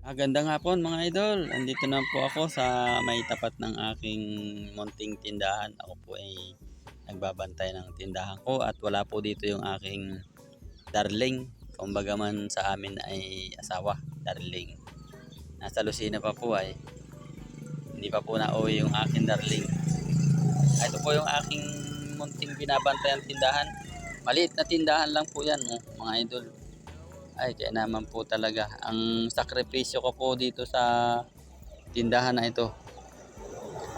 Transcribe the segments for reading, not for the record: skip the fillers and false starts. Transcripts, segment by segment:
Gandang hapon mga idol. Andito na po ako sa may tapat ng aking munting tindahan. Ako po ay nagbabantay ng tindahan ko at wala po dito yung aking darling. Kumbaga man sa amin ay asawa, darling. Nasa Lucena pa po ay hindi pa po nauwi yung aking darling. Ito po yung aking munting binabantayan tindahan. Maliit na tindahan lang po yan, mga idol. Ay, kaya naman po talaga. Ang sakripisyo ko po dito sa tindahan na ito.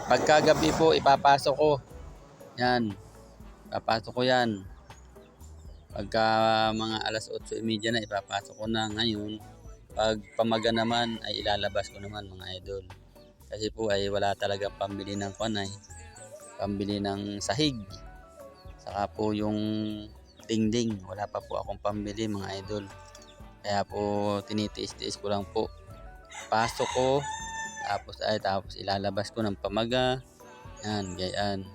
Pagkagabi po, ipapasok ko. Yan. Ipapasok ko yan. Pagka mga alas 8:30 na, ipapasok ko na ngayon. Pag pamaga naman, ay ilalabas ko naman mga idol. Kasi po ay wala talaga pambili ng kanay. Pambili ng sahig. Saka po yung dingding. Wala pa po akong pambili mga idol. Kaya po tinitiis-tiis ko lang po. Pasok ko, tapos ilalabas ko ng pamaga. Yan, gayaan.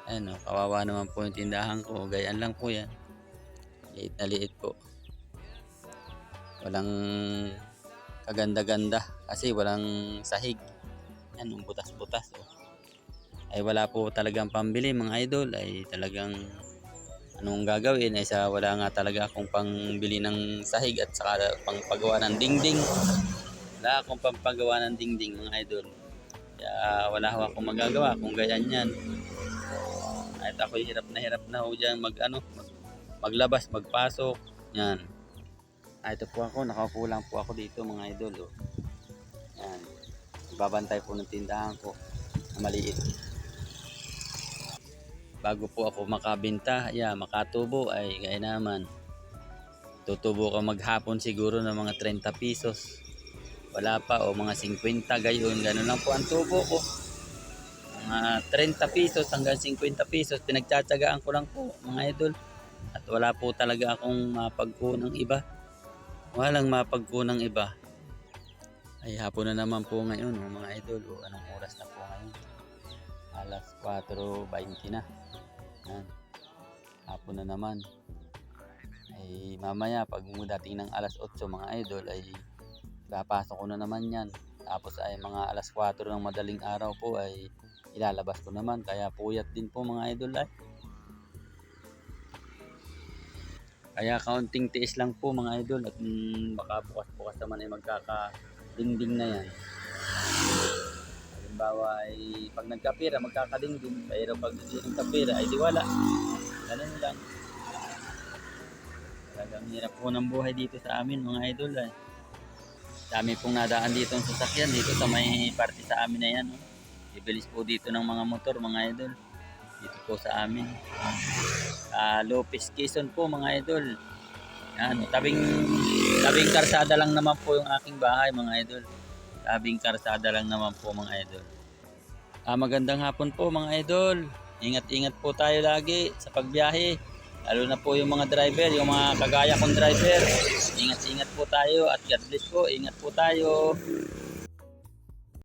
Ayan, kawawa naman po yung tindahan ko. Gayaan lang po yan. Liit na liit po. Walang kaganda-ganda kasi walang sahig. Yan, yung butas-butas. Ay wala po talagang pambili mga idol. Ay talagang anong gagawin ay wala nga talaga akong pangbili ng sahig at saka pangpagawa ng dingding. Wala akong pampagawa ng dingding mga idol. Kaya wala akong magagawa kung ganyan yan. At ako hirap na ho dyan maglabas, magpasok. Yan. Ito po ako, nakaupo lang po ako dito mga idol. Yan. Babantay po ng tindahan ko na maliit. Bago po ako makabenta, makatubo ay gaya naman. Tutubo ko maghapon siguro ng mga 30 pesos. Wala pa o mga 50 gayon. Ganun lang po ang tubo ko. Mga 30 pesos hanggang 50 pesos. Pinagtsatsagaan ko lang po mga idol. At wala po talaga akong mapagkunang iba. Walang mapagkunang iba. Ay hapon na naman po ngayon mga idol. Anong oras na po ngayon? Alas 4:20 na. Yan. Hapon na naman. Ay mamaya pag dating ng alas 8 mga idol ay papasok ko na naman yan. Tapos ay mga alas 4 ng madaling araw po ay ilalabas ko naman. Kaya puyat din po mga idol ay. Kaya kaunting tiis lang po mga idol. At baka bukas-bukas naman ay magkakadingding na yan. Halimbawa ay pag nagkapira magkakadingding, pero pag hindi nagkapira ay di wala. Ganun lang. Talagang hirap po ng buhay dito sa amin mga idol ay. Dami pong nadaan dito ang sasakyan dito sa may parte sa amin na yan. Ibilis po dito ng mga motor mga idol. Dito po sa amin. Lopez Quezon po mga idol. Yan, tabing karsada lang naman po yung aking bahay mga idol. Tabing karsada lang naman po mga idol. Magandang hapon po mga idol. Ingat-ingat po tayo lagi sa pagbiyahe. Lalo na po yung mga driver, yung mga kagaya kong driver. Ingat-ingat po tayo at God bless po. Ingat po tayo.